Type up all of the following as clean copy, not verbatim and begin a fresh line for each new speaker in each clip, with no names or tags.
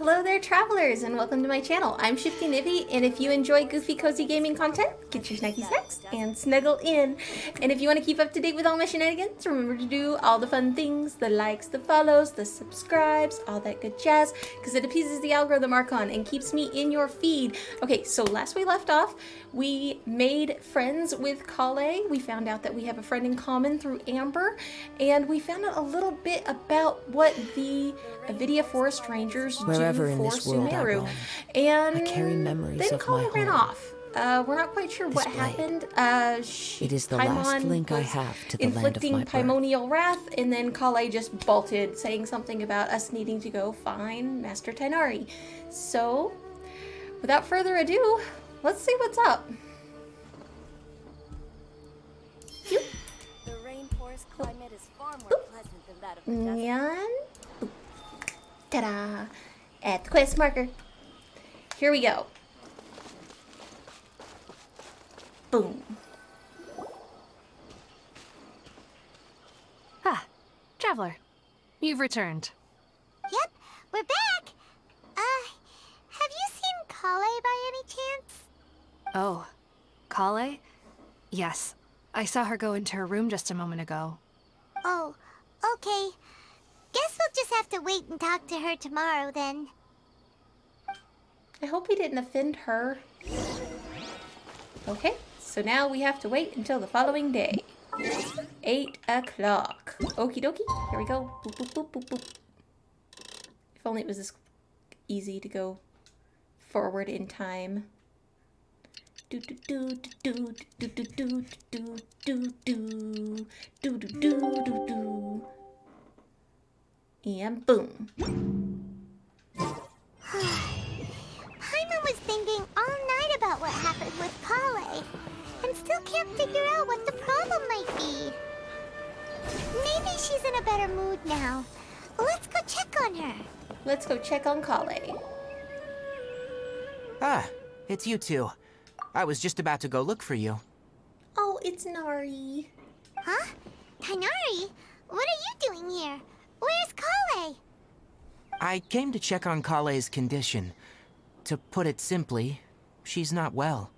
Hello there, travelers, and welcome to my channel. I'm Shifty Nivy, and if you enjoy goofy, cozy gaming content, get your snacky snacks and snuggle in. And if you want to keep up to date with all my shenanigans, remember to do all the fun things, the likes, the follows, the subscribes, all that good jazz, because it appeases the algorithm Archon and keeps me in your feed. Okay, so last we left off, we made friends with Collei. We found out that we have a friend in common through Amber, and we found out a little bit about what the Avidia Forest Rangers do
Wherever in
for
this world I
Sumeru.
roam,
And
I carry memories
then
of my
Collei ran
home.
off. We're not quite sure what
blade.
happened.
It is the last link I have to the land of
inflicting
my birth.
Paimonial wrath, and then Collei just bolted, saying something about us needing to go find Master Tighnari. So, without further ado, let's see what's up. Phew.
The rainforest climate is far more pleasant than that of the desert.
And ta-da! At the quest marker. Here we go. Boom.
Ah, traveler. You've returned.
Yep, we're back. Have you seen Collei by any chance?
Oh, Collei? Yes, I saw her go into her room just a moment ago.
Oh, okay. Guess we'll just have to wait and talk to her tomorrow then.
I hope we didn't offend her. Okay, so now we have to wait until the following day. 8 o'clock. Okie dokie, here we go. Boop, boop, boop, boop, boop. If only it was this easy to go forward in time. Do do do do do do do do do do do do do do do. And boom.
Paimon was thinking all night about what happened with Collei, and still can't figure out what the problem might be. Maybe she's in a better mood now. Let's go check on her.
Let's go check on Collei.
Ah, it's you two. I was just about to go look for you.
Oh, it's Nari.
Huh? Tighnari? What are you doing here? Where's Collei?
I came to check on Collei's condition. To put it simply, she's not well.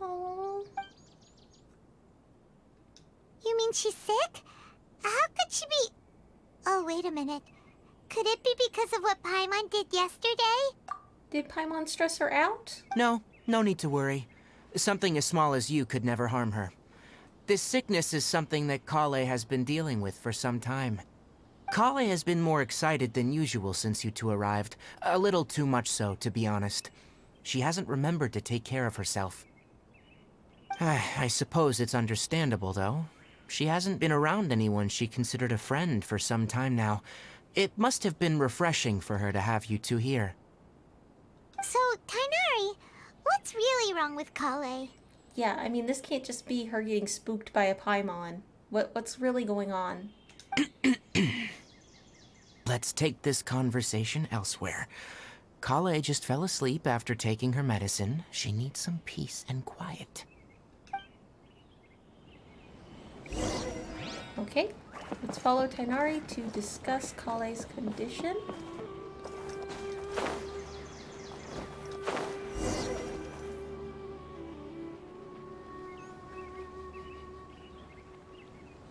Oh.
You mean she's sick? How could she be... Oh, wait a minute. Could it be because of what Paimon did yesterday?
Did Paimon stress her out?
No need to worry. Something as small as you could never harm her. This sickness is something that Collei has been dealing with for some time. Collei has been more excited than usual since you two arrived. A little too much so, to be honest. She hasn't remembered to take care of herself. I suppose it's understandable, though. She hasn't been around anyone she considered a friend for some time now. It must have been refreshing for her to have you two here.
So, Tighnari, what's really wrong with Collei?
Yeah, I mean, this can't just be her getting spooked by a Paimon. What's really going on?
Let's take this conversation elsewhere. Collei just fell asleep after taking her medicine. She needs some peace and quiet.
Okay, let's follow Tighnari to discuss Collei's condition.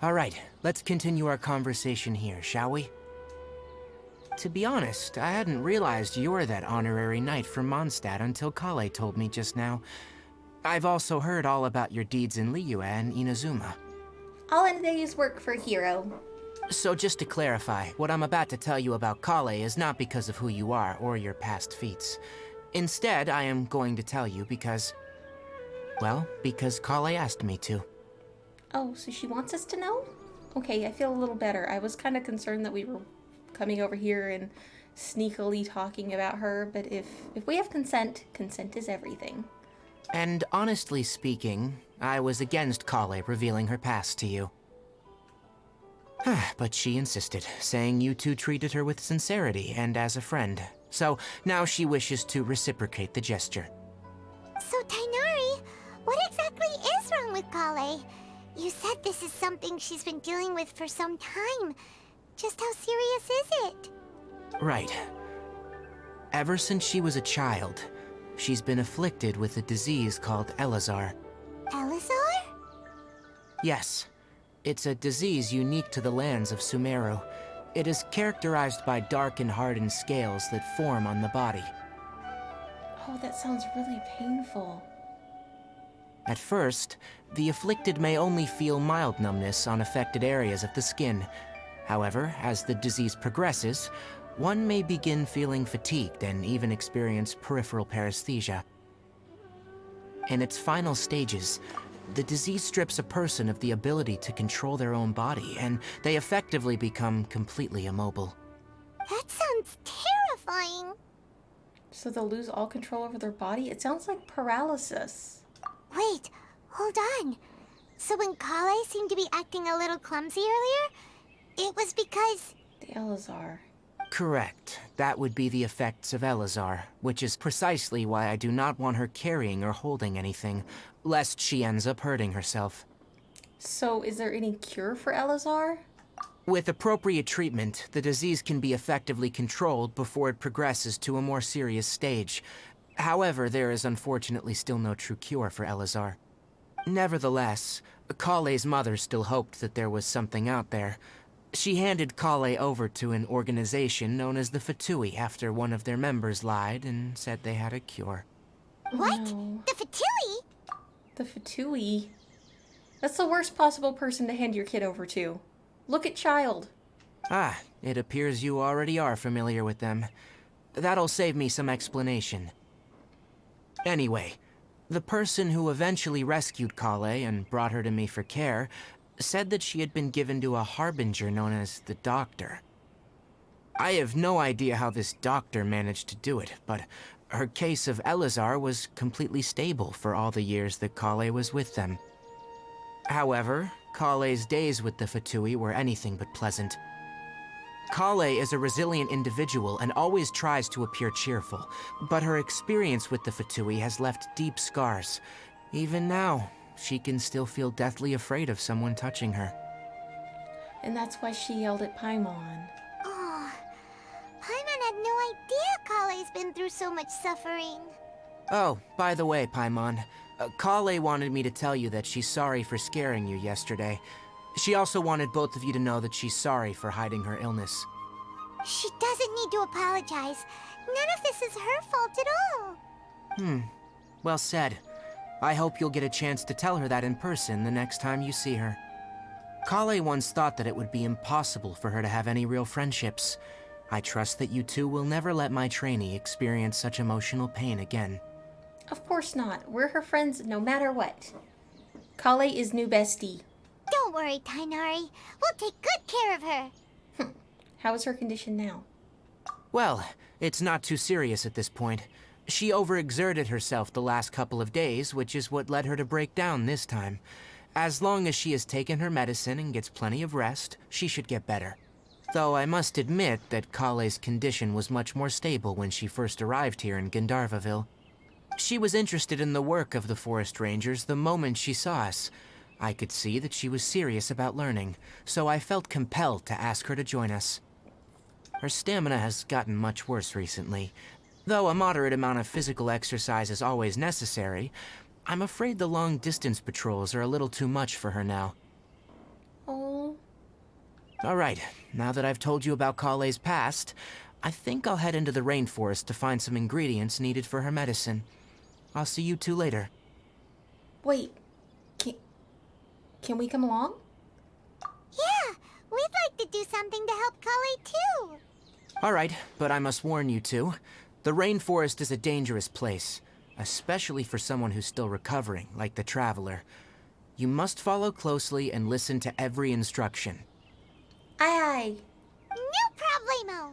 All right, let's continue our conversation here, shall we? To be honest, I hadn't realized you're that honorary knight from Mondstadt until Collei told me just now. I've also heard all about your deeds in Liyue and Inazuma.
All in a day's work for a hero.
So just to clarify, what I'm about to tell you about Collei is not because of who you are or your past feats. Instead, I am going to tell you because... well, because Collei asked me to.
Oh, so she wants us to know? Okay, I feel a little better. I was kind of concerned that we were coming over here and sneakily talking about her, but if we have consent, consent is everything.
And honestly speaking, I was against Collei revealing her past to you. But she insisted, saying you two treated her with sincerity and as a friend. So now she wishes to reciprocate the gesture.
So, Tighnari, what exactly is wrong with Collei? You said this is something she's been dealing with for some time. Just how serious is it?
Right. Ever since she was a child, she's been afflicted with a disease called Elazar.
Elazar?
Yes, it's a disease unique to the lands of Sumeru. It is characterized by dark and hardened scales that form on the body.
Oh, that sounds really painful.
At first, the afflicted may only feel mild numbness on affected areas of the skin. However, as the disease progresses, one may begin feeling fatigued and even experience peripheral paresthesia. In its final stages, the disease strips a person of the ability to control their own body, and they effectively become completely immobile.
That sounds terrifying.
So they'll lose all control over their body? It sounds like paralysis.
Wait, hold on. So when Collei seemed to be acting a little clumsy earlier, it was because...
The Elazar.
Correct. That would be the effects of Elazar, which is precisely why I do not want her carrying or holding anything, lest she ends up hurting herself.
So is there any cure for Elazar?
With appropriate treatment, the disease can be effectively controlled before it progresses to a more serious stage. However, there is unfortunately still no true cure for Elazar. Nevertheless, Collei's mother still hoped that there was something out there. She handed Collei over to an organization known as the Fatui after one of their members lied and said they had a cure.
What?
No.
The Fatui?
The Fatui? That's the worst possible person to hand your kid over to. Look at Child.
Ah, it appears you already are familiar with them. That'll save me some explanation. Anyway, the person who eventually rescued Collei and brought her to me for care said that she had been given to a harbinger known as the Doctor. I have no idea how this doctor managed to do it, but her case of Elazar was completely stable for all the years that Collei was with them. However, Collei's days with the Fatui were anything but pleasant. Collei is a resilient individual and always tries to appear cheerful, but her experience with the Fatui has left deep scars. Even now, she can still feel deathly afraid of someone touching her.
And that's why she yelled at Paimon.
Oh, Paimon had no idea Collei's been through so much suffering.
Oh, by the way, Paimon, Collei wanted me to tell you that she's sorry for scaring you yesterday. She also wanted both of you to know that she's sorry for hiding her illness.
She doesn't need to apologize. None of this is her fault at all.
Well said. I hope you'll get a chance to tell her that in person the next time you see her. Collei once thought that it would be impossible for her to have any real friendships. I trust that you two will never let my trainee experience such emotional pain again.
Of course not. We're her friends no matter what. Collei is new bestie.
Don't worry, Tighnari. We'll take good care of her.
How is her condition now?
Well, it's not too serious at this point. She overexerted herself the last couple of days, which is what led her to break down this time. As long as she has taken her medicine and gets plenty of rest, she should get better. Though I must admit that Collei's condition was much more stable when she first arrived here in Gandharvaville. She was interested in the work of the forest rangers the moment she saw us. I could see that she was serious about learning, so I felt compelled to ask her to join us. Her stamina has gotten much worse recently. Though a moderate amount of physical exercise is always necessary, I'm afraid the long-distance patrols are a little too much for her now.
Oh.
All right, now that I've told you about Collei's past, I think I'll head into the rainforest to find some ingredients needed for her medicine. I'll see you two later.
Wait. Can we come along?
Yeah, we'd like to do something to help Collei too.
All right, but I must warn you two. The rainforest is a dangerous place, especially for someone who's still recovering, like the Traveler. You must follow closely and listen to every instruction.
Aye, aye.
No problemo.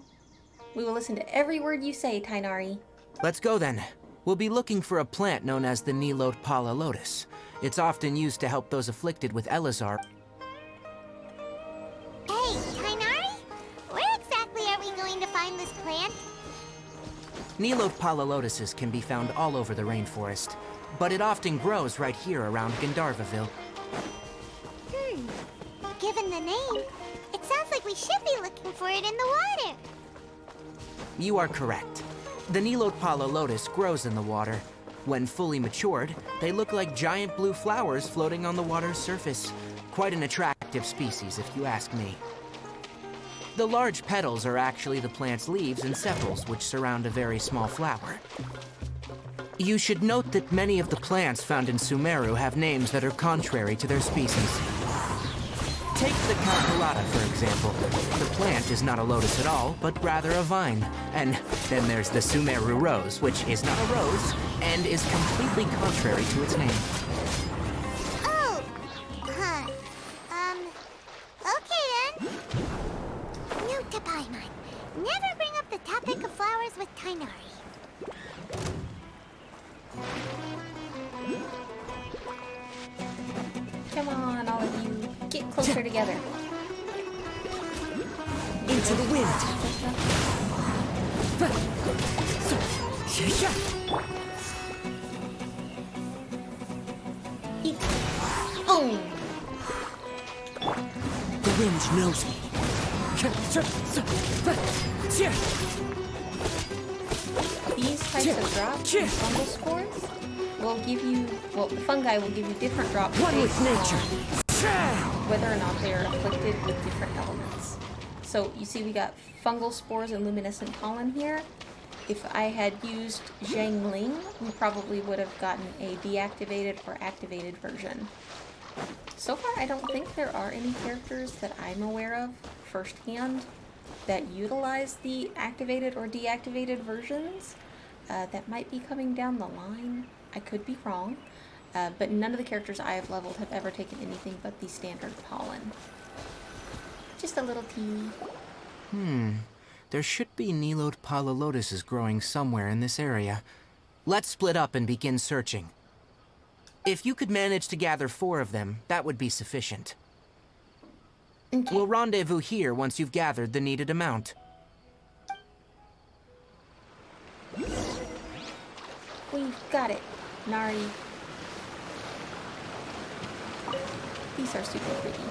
We will listen to every word you say, Tighnari.
Let's go then. We'll be looking for a plant known as the Nilotpala lotus. It's often used to help those afflicted with Elazar.
Hey, Tighnari? Where exactly are we going to find this plant?
Nilotpala lotuses can be found all over the rainforest, but it often grows right here around Gandharvaville.
Given the name, it sounds like we should be looking for it in the water.
You are correct. The Nilotpala lotus grows in the water. When fully matured, they look like giant blue flowers floating on the water's surface. Quite an attractive species, if you ask me. The large petals are actually the plant's leaves and sepals, which surround a very small flower. You should note that many of the plants found in Sumeru have names that are contrary to their species. Take the calculata, for example. The plant is not a lotus at all, but rather a vine. And then there's the Sumeru rose, which is not a rose, and is completely contrary to its name.
Oh, huh. Okay then. Note to Paimon. Never bring up the topic of flowers with Tighnari.
Come on, all of you. Get closer together.
Into the wind.
Oh!
The wind knows me.
These types of drops, fungal spores, will give you, well, the fungi will give you different drops
One with
based
nature.
on whether or not they are afflicted with different elements. So you see we got fungal spores and luminescent pollen here. If I had used Zhangling, we probably would have gotten a deactivated or activated version. So far, I don't think there are any characters that I'm aware of firsthand that utilize the activated or deactivated versions. That might be coming down the line. I could be wrong. But none of the characters I have leveled have ever taken anything but the standard pollen. Just a little tea.
There should be Nilotpala lotuses growing somewhere in this area. Let's split up and begin searching. If you could manage to gather 4 of them, that would be sufficient.
Okay.
We'll rendezvous here once you've gathered the needed amount.
We've got it, Nari. These are super pretty.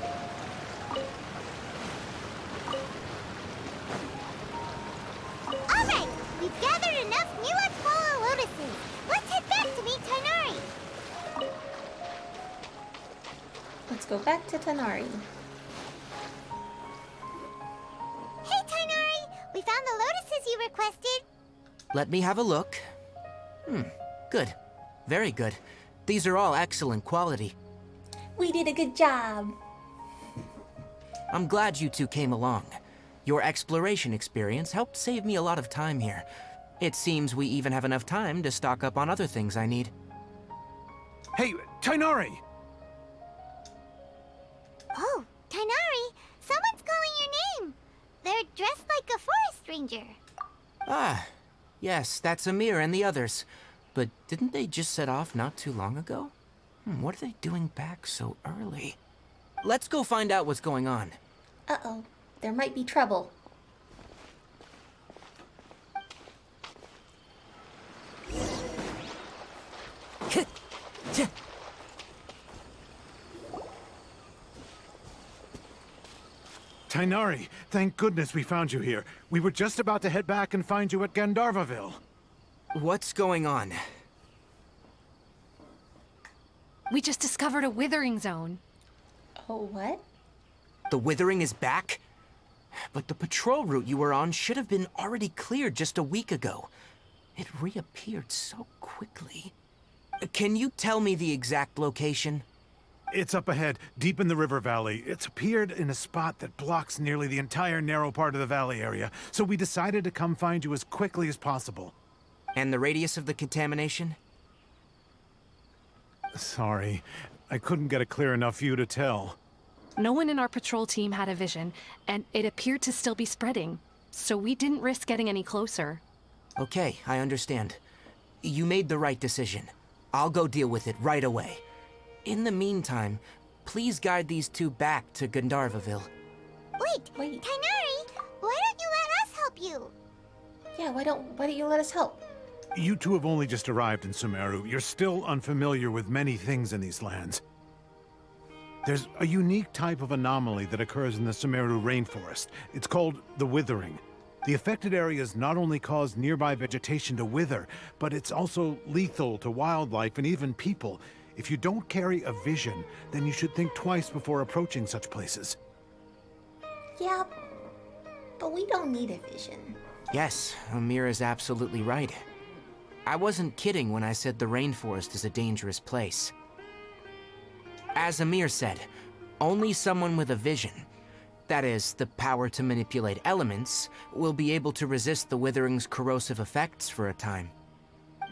Alright, we've gathered enough Nilotpala lotuses. Let's head back to meet Tighnari.
Let's go back to Tighnari.
Hey Tighnari, we found the lotuses you requested.
Let me have a look. Good. Very good. These are all excellent quality.
We did a good job.
I'm glad you two came along. Your exploration experience helped save me a lot of time here. It seems we even have enough time to stock up on other things I need.
Hey, Tighnari!
Oh, Tighnari, someone's calling your name. They're dressed like a forest ranger.
Ah, yes, that's Amir and the others. But didn't they just set off not too long ago? What are they doing back so early? Let's go find out what's going on.
Uh-oh, there might be trouble.
Tighnari, thank goodness we found you here. We were just about to head back and find you at Gandharvaville.
What's going on?
We just discovered a withering zone.
Oh, what?
The Withering is back? But the patrol route you were on should have been already cleared just a week ago. It reappeared so quickly. Can you tell me the exact location?
It's up ahead, deep in the river valley. It's appeared in a spot that blocks nearly the entire narrow part of the valley area, so we decided to come find you as quickly as possible.
And the radius of the contamination?
Sorry, I couldn't get a clear enough view to tell.
No one in our patrol team had a vision, and it appeared to still be spreading. So we didn't risk getting any closer.
Okay, I understand. You made the right decision. I'll go deal with it right away. In the meantime, please guide these two back to Gandharvaville.
Wait, Tighnari, why don't you let us help you?
Yeah, why don't you let us help?
You two have only just arrived in Sumeru. You're still unfamiliar with many things in these lands. There's a unique type of anomaly that occurs in the Sumeru rainforest. It's called the Withering. The affected areas not only cause nearby vegetation to wither, but it's also lethal to wildlife and even people. If you don't carry a vision, then you should think twice before approaching such places.
Yeah, but we don't need a vision.
Yes, Amir is absolutely right. I wasn't kidding when I said the rainforest is a dangerous place. As Amir said, only someone with a vision, that is, the power to manipulate elements, will be able to resist the Withering's corrosive effects for a time.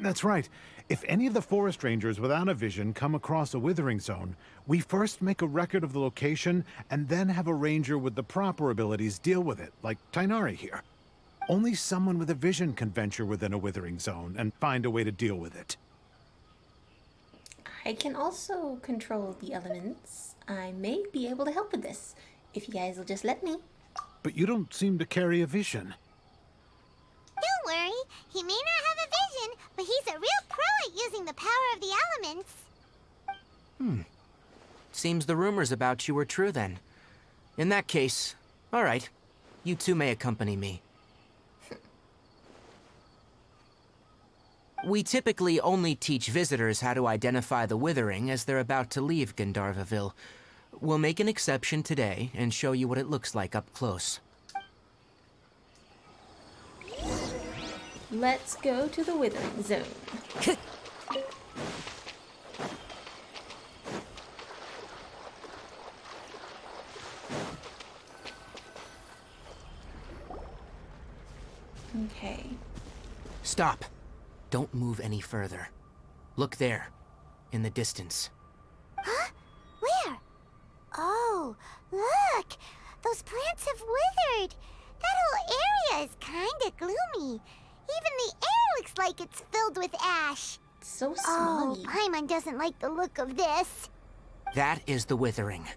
That's right. If any of the forest rangers without a vision come across a withering zone, we first make a record of the location and then have a ranger with the proper abilities deal with it, like Tighnari here. Only someone with a vision can venture within a withering zone and find a way to deal with it.
I can also control the elements. I may be able to help with this, if you guys will just let me.
But you don't seem to carry a vision.
Don't worry, he may not have a vision, but he's a real pro at using the power of the elements.
Seems the rumors about you were true then. In that case, all right, you two may accompany me. We typically only teach visitors how to identify the Withering as they're about to leave Gandharvaville. We'll make an exception today and show you what it looks like up close.
Let's go to the Withering Zone. Okay.
Stop. Don't move any further. Look there, in the distance.
Huh? Where? Oh, look! Those plants have withered! That whole area is kinda gloomy. Even the air looks like it's filled with ash.
So
Oh,
smoggy.
Paimon doesn't like the look of this.
That is the Withering.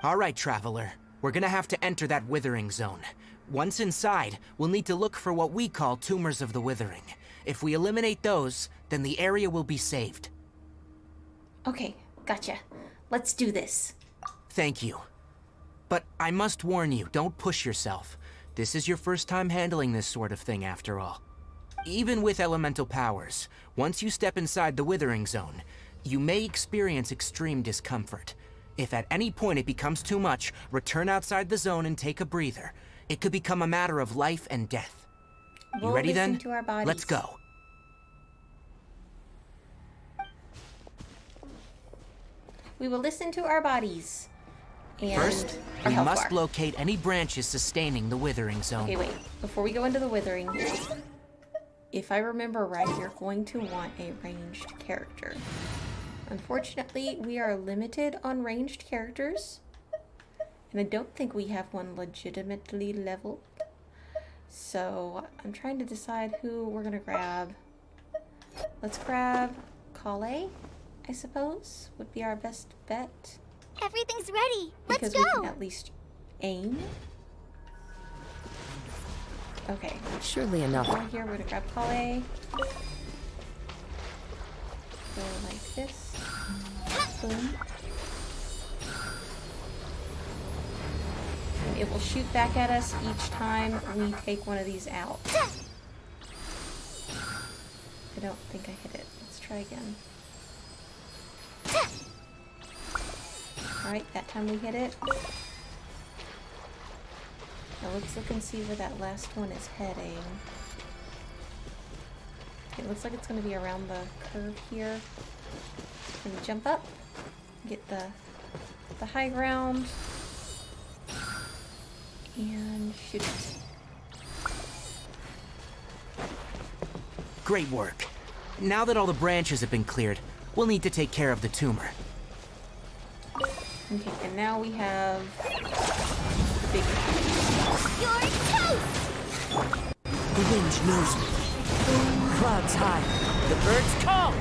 All right, Traveler. We're gonna have to enter that Withering zone. Once inside, we'll need to look for what we call tumors of the Withering. If we eliminate those, then the area will be saved.
Okay, gotcha. Let's do this.
Thank you. But I must warn you, don't push yourself. This is your first time handling this sort of thing, after all. Even with elemental powers, once you step inside the Withering zone, you may experience extreme discomfort. If at any point it becomes too much, return outside the zone and take a breather. It could become a matter of life and death. You
We'll
ready
listen
then?
to our bodies.
Let's go.
We will listen to our bodies. And
First,
our
we
health
must
bar.
locate any branches sustaining the Withering zone.
Okay, wait. Before we go into the Withering, if I remember right, you're going to want a ranged character. Unfortunately, we are limited on ranged characters. And I don't think we have one legitimately leveled. So I'm trying to decide who we're gonna grab. Let's grab Collei, I suppose, would be our best bet.
Everything's ready.
Because
Let's
we
go.
can at least aim. Okay.
Surely enough.
Over here, we're gonna grab Collei. Go like this. Boom. And it will shoot back at us each time we take one of these out. I don't think I hit it. Let's try again. Alright, that time we hit it. Now let's look and see where that last one is heading. It looks like it's going to be around the curve here. Gonna jump up, get the high ground, and shoot it.
Great work. Now that all the branches have been cleared, we'll need to take care of the tumor.
Okay, and now we have the big
You're toast!
The wind knows me. Clouds high.
The birds call!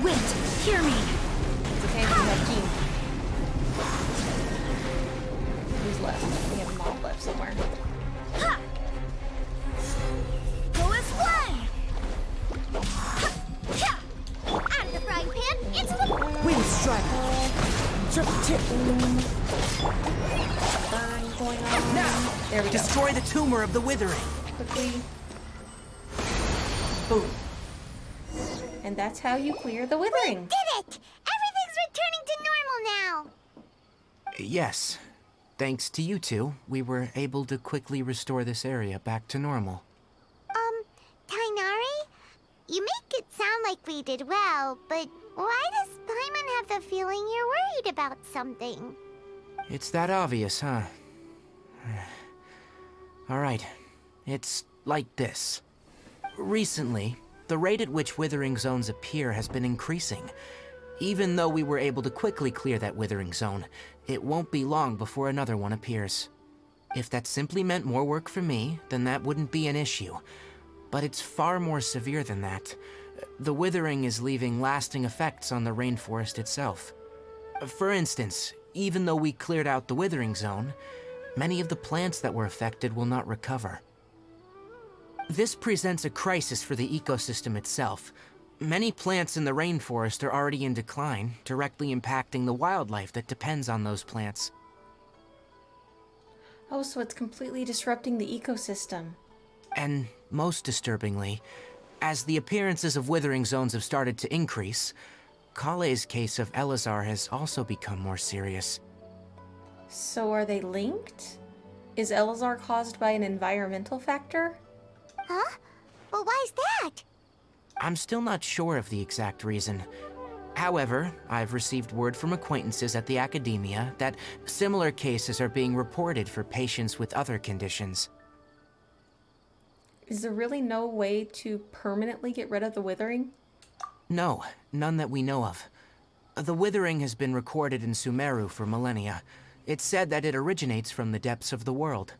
Wind, hear me.
It's okay, we have team. Who's left? We have a mob left somewhere.
Go as one! Out of the frying pan, into the...
Wind strike.
Burn going on. There we go.
Destroy the tumor of the Withering.
Quickly. Boom. And that's how you clear the Withering.
Did it! Everything's returning to normal now!
Yes. Thanks to you two, we were able to quickly restore this area back to normal.
Tighnari? You make it sound like we did well, but why does Paimon have the feeling you're worried about something?
It's that obvious, huh? Alright. It's like this. Recently, the rate at which Withering zones appear has been increasing. Even though we were able to quickly clear that Withering zone, it won't be long before another one appears. If that simply meant more work for me, then that wouldn't be an issue. But it's far more severe than that. The Withering is leaving lasting effects on the rainforest itself. For instance, even though we cleared out the Withering zone, many of the plants that were affected will not recover. This presents a crisis for the ecosystem itself. Many plants in the rainforest are already in decline, directly impacting the wildlife that depends on those plants.
Oh, so it's completely disrupting the ecosystem.
And most disturbingly, as the appearances of Withering zones have started to increase, Collei's case of Elazar has also become more serious.
So are they linked? Is Elazar caused by an environmental factor?
Huh? Well, why's that?
I'm still not sure of the exact reason. However, I've received word from acquaintances at the academia that similar cases are being reported for patients with other conditions.
Is there really no way to permanently get rid of the Withering?
No, none that we know of. The Withering has been recorded in Sumeru for millennia. It's said that it originates from the depths of the world.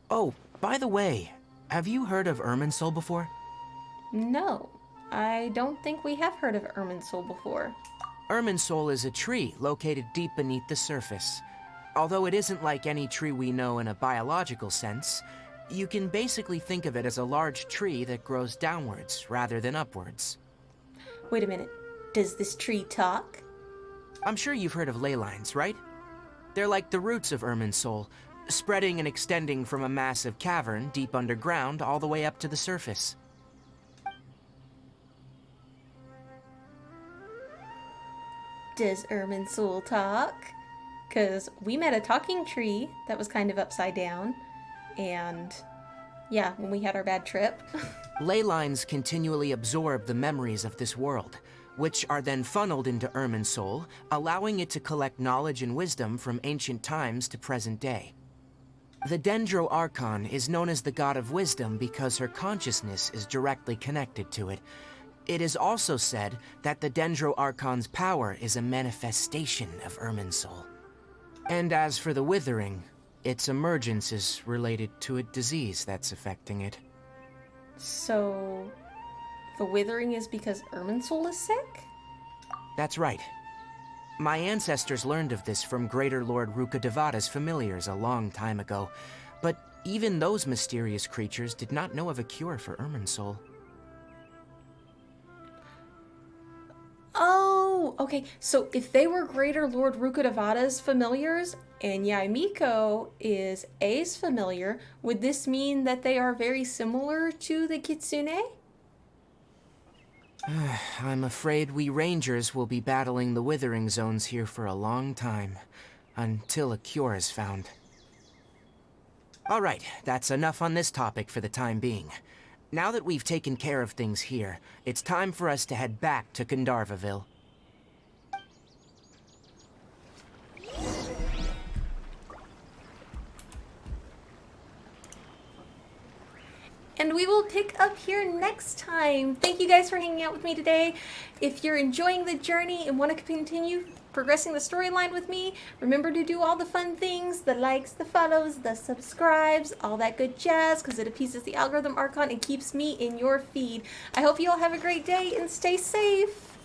Oh, by the way, have you heard of Irminsul before?
No, I don't think we have heard of Irminsul before.
Irminsul is a tree located deep beneath the surface. Although it isn't like any tree we know in a biological sense, you can basically think of it as a large tree that grows downwards rather than upwards.
Wait a minute, does this tree talk?
I'm sure you've heard of ley lines, right? They're like the roots of Irminsul, spreading and extending from a massive cavern deep underground all the way up to the surface.
Does Irminsul talk? Because we met a talking tree that was kind of upside down. And yeah, when we had our bad trip.
Ley lines continually absorb the memories of this world, which are then funneled into Irminsul, allowing it to collect knowledge and wisdom from ancient times to present day. The Dendro Archon is known as the God of Wisdom because her consciousness is directly connected to it. It is also said that the Dendro Archon's power is a manifestation of Irminsul. And as for the Withering, its emergence is related to a disease that's affecting it.
So, the Withering is because Irminsul is sick?
That's right. My ancestors learned of this from Greater Lord Rukkhadevata's familiars a long time ago, but even those mysterious creatures did not know of a cure for Irminsul.
Oh, okay. So if they were Greater Lord Rukkhadevata's familiars, and Yaimiko is A's familiar, would this mean that they are very similar to the Kitsune?
I'm afraid we Rangers will be battling the Withering zones here for a long time, until a cure is found. Alright, that's enough on this topic for the time being. Now that we've taken care of things here, it's time for us to head back to Gandharvaville.
And we will pick up here next time. Thank you guys for hanging out with me today. If you're enjoying the journey and want to continue progressing the storyline with me, remember to do all the fun things, the likes, the follows, the subscribes, all that good jazz, because it appeases the algorithm Archon and keeps me in your feed. I hope you all have a great day and stay safe.